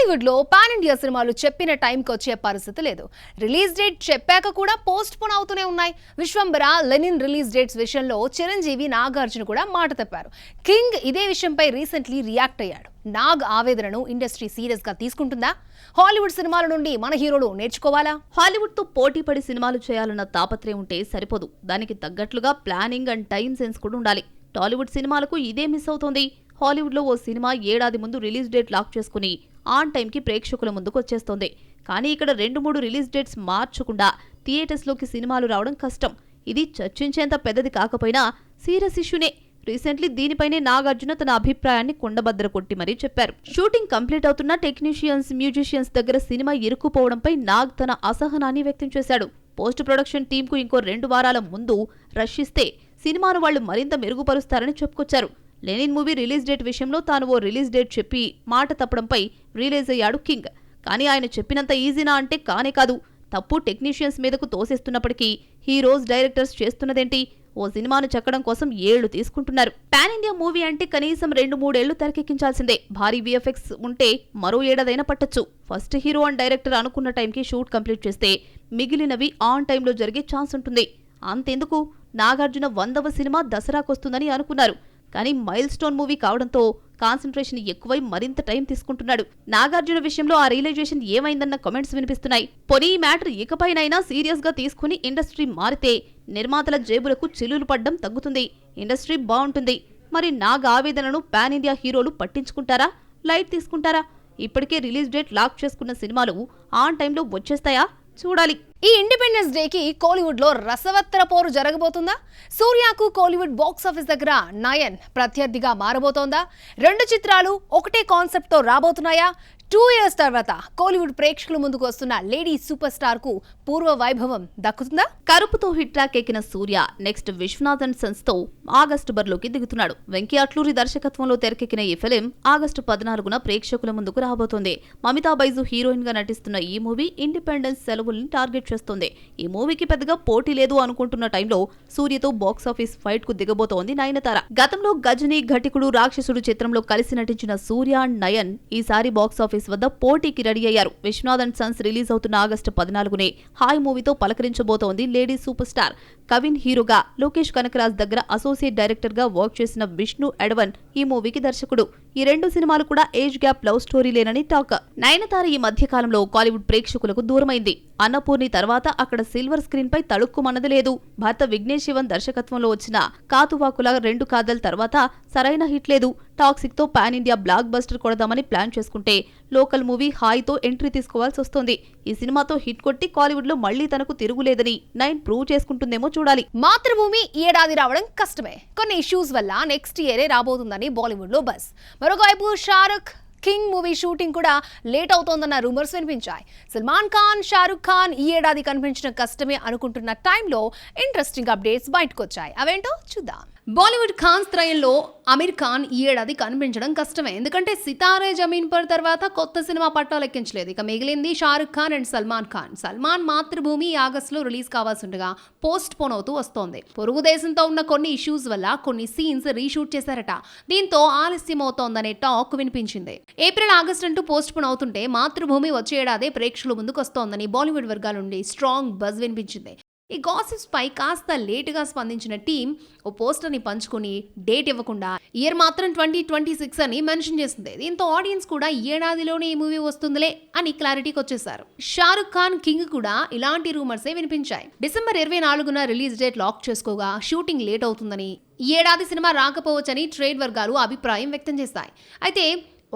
టాలీవుడ్ లో pan India సినిమాలు చెప్పిన టైంకి వచ్చే పరిస్థితి లేదు. రిలీజ్ డేట్ చెప్పాక కూడా పోస్ట్ పోన్ అవుతూనే ఉన్నాయి. విశ్వంబర, లెనిన్ రిలీజ్ డేట్స్ విషయంలో చిరంజీవి, నాగార్జున కూడా మాట తప్పారు. కింగ్ ఇదే విషయంపై రీసెంట్లీ రియాక్ట్ అయ్యాడు. నాగ్ ఆవేదనను ఇండస్ట్రీ సీరియస్ గా తీసుకుంటుందా? హాలీవుడ్ సినిమాల నుండి మన హీరోలు నేర్చుకోవాలా? హాలీవుడ్ తో పోటీ పడి సినిమాలు చేయాలన్న తాపత్రయం ఉంటే సరిపోదు. దానికి తగ్గట్లుగా ప్లానింగ్ అండ్ టైం సెన్స్ కూడా ఉండాలి. టాలీవుడ్ సినిమాలకు ఇదే మిస్ అవుతోంది. హాలీవుడ్ లో ఓ సినిమా ఏడాది ముందు రిలీజ్ డేట్ లాక్ చేసుకుని ఆన్ టైంకి ప్రేక్షకుల ముందుకు వచ్చేస్తోంది. కానీ ఇక్కడ 2-3 రిలీజ్ డేట్స్ మార్చకుండా థియేటర్స్ లోకి సినిమాలు రావడం కష్టం. ఇది చర్చించేంత పెద్దది కాకపోయినా సీరియస్ ఇష్యూనే. రీసెంట్లీ దీనిపైనే నాగార్జున తన అభిప్రాయాన్ని కుండబద్దలు కొట్టి మరీ చెప్పారు. షూటింగ్ కంప్లీట్ అవుతున్న టెక్నీషియన్స్, మ్యూజిషియన్స్ దగ్గర సినిమా ఇరుక్కుపోవడంపై నాగ్ తన అసహనాన్ని వ్యక్తం చేశాడు. పోస్ట్ ప్రొడక్షన్ టీమ్ కు ఇంకో 2 వారాల ముందు రష్ ఇస్తే సినిమాను వాళ్లు మరింత మెరుగుపరుస్తారని చెప్పుకొచ్చారు. లెనిన్ మూవీ రిలీజ్ డేట్ విషయంలో తాను ఓ రిలీజ్ డేట్ చెప్పి మాట తప్పడంపై రిలీజ్ అయ్యాడు కింగ్. కానీ ఆయన చెప్పినంత ఈజీనా అంటే కానే కాదు. తప్పు టెక్నీషియన్స్ మీదకు తోసేస్తున్నప్పటికీ హీరోస్, డైరెక్టర్స్ చేస్తున్నదేంటి? ఓ సినిమాను చెక్కడం కోసం 7 తీసుకుంటున్నారు. పాన్ ఇండియా మూవీ అంటే కనీసం 2-3 ఏళ్లు తెరకెక్కించాల్సిందే. భారీ విఎఫ్ఎక్స్ ఉంటే మరో ఏడాదైనా పట్టొచ్చు. ఫస్ట్ హీరో అండ్ డైరెక్టర్ అనుకున్న టైంకి షూట్ కంప్లీట్ చేస్తే మిగిలినవి ఆన్ టైంలో జరిగే ఛాన్స్ ఉంటుంది. అంతెందుకు, నాగార్జున 100వ సినిమా దసరాకొస్తుందని అనుకున్నారు. కానీ మైల్ స్టోన్ మూవీ కావడంతో కాన్సంట్రేషన్ ఎక్కువై మరింత టైం తీసుకుంటున్నాడు. నాగార్జున విషయంలో ఆ రియలైజేషన్ ఏమైందన్న కామెంట్స్ వినిపిస్తున్నాయి. పోనీ ఈ మ్యాటర్ ఇకపైనైనా సీరియస్ గా తీసుకుని ఇండస్ట్రీ మారితే నిర్మాతల జేబులకు చిల్లులు పడ్డం తగ్గుతుంది, ఇండస్ట్రీ బాగుంటుంది. మరి నాగ్ ఆవేదనను పాన్ ఇండియా హీరోలు పట్టించుకుంటారా, లైట్ తీసుకుంటారా? ఇప్పటికే రిలీజ్ డేట్ లాక్ చేసుకున్న సినిమాలు ఆన్ టైంలో వచ్చేస్తాయా? చూడాలి. ఈ ఇండిపెండెన్స్ డేకి కోలీవుడ్ లో రసవత్తర పోరు జరగబోతుందా? సూర్యకు కోలీవుడ్ బాక్స్ ఆఫీస్ దగ్గర నయన్ ప్రత్యర్థిగా మారబోతోందా? 2 చిత్రాలు ఒకటే కాన్సెప్ట్ తో రాబోతున్నాయా? 2 years తర్వాత కోలీవుడ్ ప్రేక్షకుల ముందుకు వస్తున్న లేడీ సూపర్ స్టార్ కు పూర్వ వైభవం దక్కుతుందా? కరుపుతో హిట్ ట్రాక్ ఎక్కిన సూర్య నెక్స్ట్ విశ్వనాథ్ అండ్ సన్స్ తో ఆగస్టు బరిలోకి దిగుతున్నాడు. వెంకీ అట్లూరి దర్శకత్వంలో తెరకెక్కిన ఈ ఫిలిం ఆగస్టు 14న ప్రేక్షకుల ముందుకు రాబోతోంది. మమితా బైజు హీరోయిన్ గా నటిస్తున్న ఈ మూవీ ఇండిపెండెన్స్ సెలవుల్ని టార్గెట్ చేస్తోంది. ఈ మూవీకి పెద్దగా పోటీ లేదు అనుకుంటున్న టైంలో సూర్యతో బాక్సాఫీస్ ఫైట్ కు దిగబోతోంది నయనతార. గతంలో గజనీ, ఘటికుడు, రాక్షసుడు చిత్రంలో కలిసి నటించిన సూర్య అండ్ నయన్ ఈసారి బాక్సాఫీస్ వద్ద పోటీకి రెడీ అయ్యారు. విశ్వనాథ్ అండ్ సన్స్ రిలీజ్ అవుతున్న ఆగస్టు 14నే హాయ్ మూవీతో పలకరించబోతోంది లేడీ సూపర్ స్టార్. కవిన్ హీరోగా, లోకేష్ కనకరాజ్ దగ్గర అసోసియేట్ డైరెక్టర్ గా వర్క్ చేసిన విష్ణు ఎడవన్ ఈ మూవీకి దర్శకుడు. ఈ 2 సినిమాలు కూడా ఏజ్ గ్యాప్ లవ్ స్టోరీ లేనని టాక్. నయనతార ఈ మధ్య కాలంలో కాలీవుడ్ ప్రేక్షకులకు దూరమైంది. అన్నపూర్ణి తర్వాత అక్కడ సిల్వర్ స్క్రీన్ పై తళుక్కుమన్నది లేదు. భర్త విఘ్నేష్ శివన్ దర్శకత్వంలో వచ్చిన కాతువాకుల 2 కాదల్ తర్వాత సరైన హిట్ లేదు. టాక్సిక్ తో పాన్ ఇండియా బ్లాక్ బస్టర్ కొడదామని ప్లాన్ చేసుకుంటే లోకల్ మూవీ హాయ్తో ఎంట్రీ తీసుకోవాల్సి వస్తోంది. ఈ సినిమాతో హిట్ కొట్టి కాలీవుడ్ లో మళ్లీ తనకు తిరుగులేదని నయన్ ప్రూవ్ చేసుకుంటుందేమో చూడాలి. మాతృభూమి ఈ ఏడాది రావడం కష్టమే. కొన్ని ఇష్యూస్ వల్ల నెక్స్ట్ ఇయరే రాబోతుందని బాలీవుడ్ లో బస్. మరొకవైపు షారుఖ్ కింగ్ మూవీ షూటింగ్ కూడా లేట్ అవుతోందన్న రూమర్స్ వినిపించాయి. సల్మాన్ ఖాన్, షారుఖ్ ఖాన్ ఈ ఏడాది కనిపించిన కష్టమే అనుకుంటున్న టైంలో ఇంట్రెస్టింగ్ అప్డేట్స్ బయటకు వచ్చాయి. అవేంటో చూద్దాం. బాలీవుడ్ ఖాన్స్ త్రయంలో అమీర్ ఖాన్ ఈ ఏడాది కనిపించడం కష్టమే. ఎందుకంటే సితారే జమీన్ పర్ తర్వాత కొత్త సినిమా పట్టాలెక్కించలేదు. ఇక మిగిలింది షారుఖ్ ఖాన్ అండ్ సల్మాన్ ఖాన్. సల్మాన్ మాతృభూమి ఆగస్టులో రిలీజ్ కావాల్సిండగా పోస్ట్ పోన్ అవుతూ వస్తోంది. పొరుగు దేశంతో ఉన్న కొన్ని ఇష్యూస్ వల్ల కొన్ని సీన్స్ రీషూట్ చేశారట. దీంతో ఆలస్యం అవుతోందనే టాక్ వినిపించింది. ఏప్రిల్, ఆగస్టు అంటూ పోస్ట్ పోన్ అవుతుంటే మాతృభూమి వచ్చే ఏడాదే ప్రేక్షకుల ముందుకు వస్తోందని బాలీవుడ్ వర్గాల నుండి స్ట్రాంగ్ బజ్ వినిపించింది. ఈ గాసిప్స్ పై కాస్త లేటుగా స్పందించిన టీం ఓ పోస్టర్ ని పంచుకుని డేట్ ఇవ్వకుండా ఇయర్ మాత్రం 2026 అని మెన్షన్ చేసింది. దీంతో ఆడియన్స్ కూడా ఈ ఏడాదిలోనే ఈ మూవీ వస్తుందిలే అని క్లారిటీకి వచ్చేశారు. షారుఖ్ ఖాన్ కింగ్ కూడా ఇలాంటి రూమర్సే వినిపించాయి. డిసెంబర్ 24న రిలీజ్ డేట్ లాక్ చేసుకోగా షూటింగ్ లేట్ అవుతుందని, ఈ ఏడాది సినిమా రాకపోవచ్చని ట్రేడ్ వర్గాలు అభిప్రాయం వ్యక్తం చేశాయి. అయితే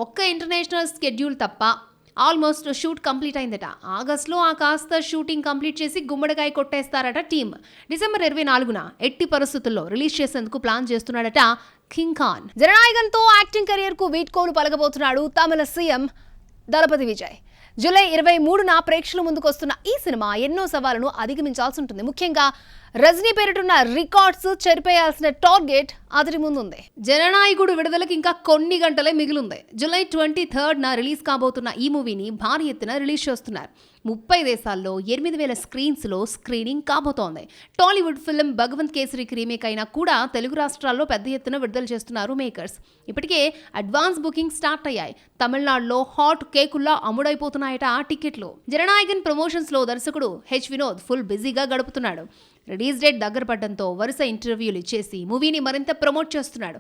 ఒక్క ఇంటర్నేషనల్ స్కెడ్యూల్ తప్ప ఆల్మోస్ట్ షూట్ కంప్లీట్ అయిందట. ఆగస్టులో ఆ కాస్త షూటింగ్ కంప్లీట్ చేసి గుమ్మడికాయ కొట్టేస్తారట టీమ్. డిసెంబర్ 24న ఎట్టి పరిస్థితుల్లో రిలీజ్ చేసేందుకు ప్లాన్ చేస్తున్నాడట కింగ్ ఖాన్. జననాయకంతో యాక్టింగ్ కెరియర్ కు వీడ్కోలు పలకబోతున్నాడు తమిళ సీఎం దళపతి విజయ్. జూలై 23న ప్రేక్షకుల ముందుకు వస్తున్న ఈ సినిమా ఎన్నో సవాళ్లను అధిగమించాల్సి ఉంటుంది. ముఖ్యంగా రజనీ పేరిటున్న రికార్డ్స్ చెరిపేయాల్సిన టార్గెట్ అతడి ముందుంది. జననాయకుడు విడుదలకి ఇంకా కొన్ని గంటలే మిగిలింది. జూలై 23న రిలీజ్ కాబోతున్న ఈ మూవీని భారీ ఎత్తున రిలీజ్ చేస్తున్నారు. 30 దేశాల్లో 8,000 స్క్రీన్స్లో స్క్రీనింగ్ కాబోతోంది. టాలీవుడ్ ఫిల్మ్ భగవంత్ కేసరికి రీమేక్ అయినా కూడా తెలుగు రాష్ట్రాల్లో పెద్ద ఎత్తున విడుదల చేస్తున్నారు మేకర్స్. ఇప్పటికే అడ్వాన్స్ బుకింగ్ స్టార్ట్ అయ్యాయి. తమిళనాడులో హాట్ కేకుల్లా అమ్ముడైపోతున్నాయట ఆ టికెట్లు. జననాయకన్ ప్రమోషన్స్ లో దర్శకుడు హెచ్ వినోద్ ఫుల్ బిజీగా గడుపుతున్నాడు. రిలీజ్ డేట్ దగ్గర పడడంతో వరుస ఇంటర్వ్యూలు ఇచ్చేసి మూవీని మరింత ప్రమోట్ చేస్తున్నాడు.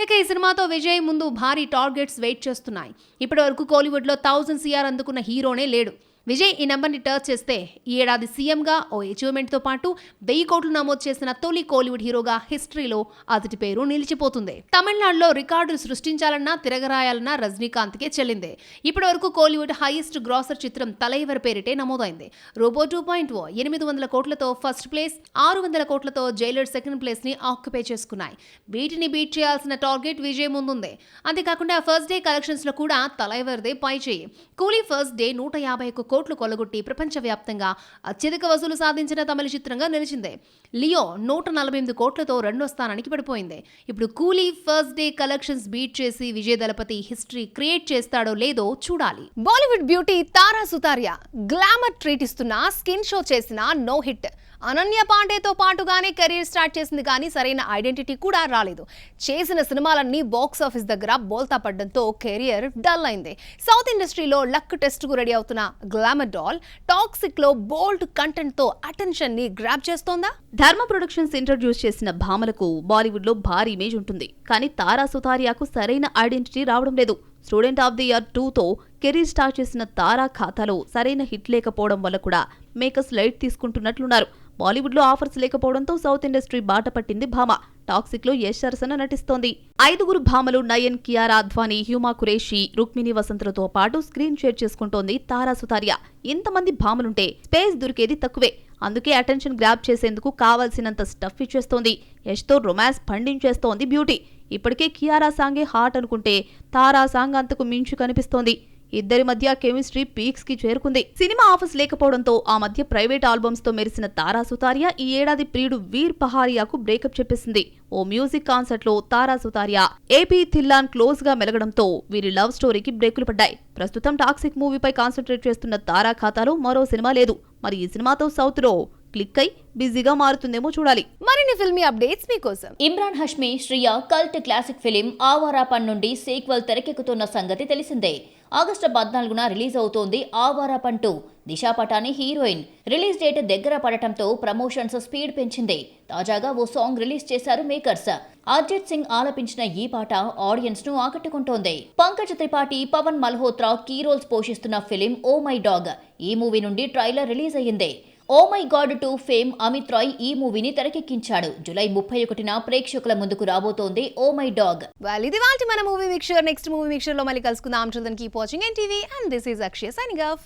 ఇక ఈ సినిమాతో విజయ్ ముందు భారీ టార్గెట్స్ వెయిట్ చేస్తున్నాయి. ఇప్పటి వరకు కోలీవుడ్లో 1000 CR అందుకున్న హీరోనే లేడు. విజయ్ ఈ నెంబర్ని టచ్ చేస్తే ఈ ఏడాది సీఎంగా ఓ అచీవ్మెంట్తో పాటు 1000 కోట్లు నమోదు చేసిన తొలి కోలీవుడ్ హీరోగా హిస్టరీలో అతడి పేరు నిలిచిపోతుంది. తమిళనాడులో రికార్డులు సృష్టించాలన్నా తిరగరాయాలన్నా రజనీకాంత్కే చెల్లిందే. ఇప్పటి వరకు కోలీవుడ్ హైయెస్ట్ గ్రాసర్ చిత్రం తలైవర్ పేరిటే నమోదైంది. రోబో 2.0 800 కోట్లతో ఫస్ట్ ప్లేస్, 600 కోట్లతో జైలర్ సెకండ్ ప్లేస్ ని ఆక్యుపై చేసుకున్నాయి. వీటిని బీట్ చేయాల్సిన టార్గెట్ విజయ్ ముందుంది. అంతేకాకుండా ఫస్ట్ డే కలెక్షన్స్ లో కూడా తలైవర్దే పై చేయి. కూలీ ఫస్ట్ డే 151 కోట్లు కొల్లగొట్టి ప్రపంచవ్యాప్తంగా అత్యధిక వసూలు సాధించిన తమిళ చిత్రంగా నిలిచింది. లియో 148 కోట్లతో రెండో స్థానానికి పడిపోయింది. ఇప్పుడు కూలీ ఫస్ట్ డే కలెక్షన్స్ బీట్ చేసి విజయ్ దళపతి హిస్టరీ క్రియేట్ చేస్తాడో లేదో చూడాలి. Bollywood beauty Tara Sutaria glamour treat ఇస్తున్న స్కిన్ షో చేసిన నో హిట్. అనన్య పాండేతో పాటుగానే కెరీర్ స్టార్ట్ చేసింది, కానీ సరైన ఐడెంటిటీ కూడా రాలేదు. చేసిన సినిమాలన్నీ బాక్స్ ఆఫీస్ దగ్గర బోల్తా పడ్డంతో కెరియర్ డల్ అయింది. సౌత్ ఇండస్ట్రీలో లక్ టెస్ట్ కు రెడీ అవుతున్న గ్లామర్ డాల్ టాక్సిక్ లో బోల్డ్ కంటెంట్ తో అటెన్షన్ ని గ్రాబ్ చేస్తోందా? ధర్మ ప్రొడక్షన్స్ ఇంట్రడ్యూస్ చేసిన భామలకు బాలీవుడ్ లో భారీ ఇమేజ్ ఉంటుంది. కానీ తారా సుతారియాకు సరైన ఐడెంటిటీ రావడం లేదు. స్టూడెంట్ ఆఫ్ ది ఇయర్ 2తో కెరీర్ స్టార్ట్ చేసిన తారా ఖాతాలో సరైన హిట్ లేకపోవడం వల్ల కూడా మేకర్స్ లైట్ తీసుకుంటున్నట్లున్నారు. బాలీవుడ్ లో ఆఫర్స్ లేకపోవడంతో సౌత్ ఇండస్ట్రీ బాట పట్టింది భామ. టాక్సిక్ లో యశ్ సరసన నటిస్తోంది. 5 భామలు నయన్, కియారా అద్వానీ, హ్యూమా కురేషి, రుక్మిణి వసంతలతో పాటు స్క్రీన్ షేర్ చేసుకుంటోంది తారా సుతారియా. ఇంతమంది భామలుంటే స్పేస్ దొరికేది తక్కువే. అందుకే అటెన్షన్ గ్రాబ్ చేసేందుకు కావాల్సినంత స్టఫ్ ఇచ్చేస్తోంది. యష్తో రొమాన్స్ పండించేస్తోంది బ్యూటీ. ఇప్పటికే కియారా సాంగే హాట్ అనుకుంటే తారా సాంగ్ అంతకు మించు కనిపిస్తోంది. ఇద్దరి మధ్య కెమిస్ట్రీ పీక్స్ కి చేరుకుంది. సినిమా ఆఫర్స్ లేకపోవడంతో ఆ మధ్య ప్రైవేట్ ఆల్బమ్స్ తో మెరిసిన తారా సుతారియా ఈ ఏడాది ప్రియుడు వీర్ పహారియాకు బ్రేకప్ చెప్పేసింది. ఓ మ్యూజిక్ కాన్సర్ట్ లో తారా సుతారియా, ఏపీ థిల్లాన్ క్లోజ్ గా మెలగడంతో వీరి లవ్ స్టోరీకి బ్రేకులు పడ్డాయి. ప్రస్తుతం టాక్సిక్ మూవీపై కాన్సన్ట్రేట్ చేస్తున్న తారా ఖాతాలో మరో సినిమా లేదు. మరి ఈ సినిమాతో సౌత్ లో క్లిక్ అయి బిజీగా మారుతుందేమో చూడాలి. మరిన్ని ఫిల్మీ అప్డేట్స్ మీకోసం. Imran Hashmi, Shriya cult classic film Awara పన్ నుండి సీక్వెల్ తెరకెక్కుతున్న సంగతి తెలిసిందే. ఆగస్టు 14న రిలీజ్ అవుతోంది Awarapan 2. Disha Patani heroine. Release date దగ్గర పడటంతో ప్రమోషన్స్ స్పీడ్ పెంచింది. తాజాగా ఓ సాంగ్ రిలీజ్ చేశారు మేకర్స్. అర్జిత్ సింగ్ ఆలపించిన ఈ పాట ఆడియన్స్ ను ఆకట్టుకుంటోంది. పంకజ్ త్రిపాఠి, పవన్ మల్హోత్రా కీ రోల్స్ పోషిస్తున్న ఫిలిం ఓ మై డాగ్. ఈ మూవీ నుండి ట్రైలర్ రిలీజ్ అయ్యింది. Oh my god 2 fame Amit Rai ఈ మూవీని తెరకెక్కించాడు. జూలై 31న ప్రేక్షకుల ముందుకు రాబోతోంది ఓ మై డాగ్. ఇది వాటి మన movie mixture. Next movie mixture లో మళ్ళీ కలుసుకుందాం. Till then keep watching NTV and this is Akshay signing off.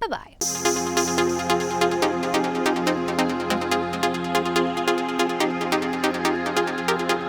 Bye bye.